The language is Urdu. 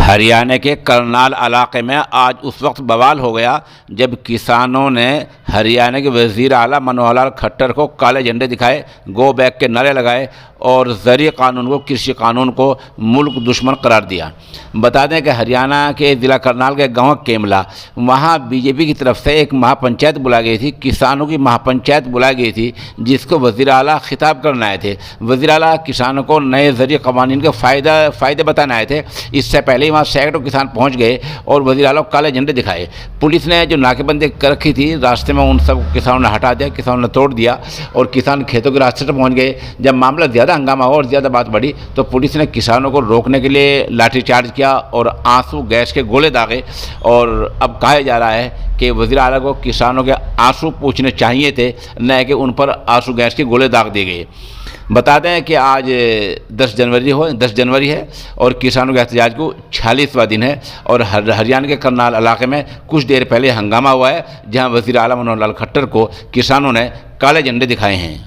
ہریانہ کے کرنال علاقے میں آج اس وقت بوال ہو گیا جب کسانوں نے ہریانہ کے وزیر اعلیٰ منوہر لال کھٹر کو کالے جھنڈے دکھائے، گو بیک کے نعرے لگائے اور زرعی قانون کو، کرشی قانون کو ملک دشمن قرار دیا۔ بتا دیں کہ ہریانہ کے ضلع کرنال کے گاؤں کیملا، وہاں بی جے پی کی طرف سے ایک مہا پنچایت بلائی گئی تھی، کسانوں کی مہا پنچایت بلائی گئی تھی جس کو وزیر اعلیٰ خطاب کرنے آئے تھے۔ وزیر اعلیٰ کسانوں کو نئے زرعی قوانین کے فائدے بتانے آئے تھے۔ اس سے پہلے ہی وہاں سینکڑوں کسان پہنچ گئے اور وزیر اعلیٰ کو کالے جھنڈے دکھائے۔ پولیس نے جو ناکے بندی کر رکھی تھی راستے میں، ان سب کسانوں نے ہٹا دیا، کسانوں نے توڑ دیا اور کسان کھیتوں کے راستے سے پہنچ گئے۔ جب معاملہ زیادہ ہنگامہ ہوا اور زیادہ بات بڑھی تو پولیس نے کسانوں کو روکنے کے لیے لاٹھی چارج کیا اور آنسو گیس کے گولے داغے، اور اب کہا جا رہا ہے کہ وزیر اعلیٰ کو کسانوں کے آنسو پوچھنے چاہیے تھے، نہ کہ ان پر آنسو گیس کے گولے داغ دیے گئے۔ بتا دیں کہ آج 10 جنوری ہے اور کسانوں کے احتجاج کو 46واں دن ہے، اور ہریانہ کے کرنال علاقے میں کچھ دیر پہلے ہنگامہ ہوا ہے جہاں وزیر اعلیٰ منوہر لال کھٹر کو کسانوں نے کالے جھنڈے دکھائے ہیں۔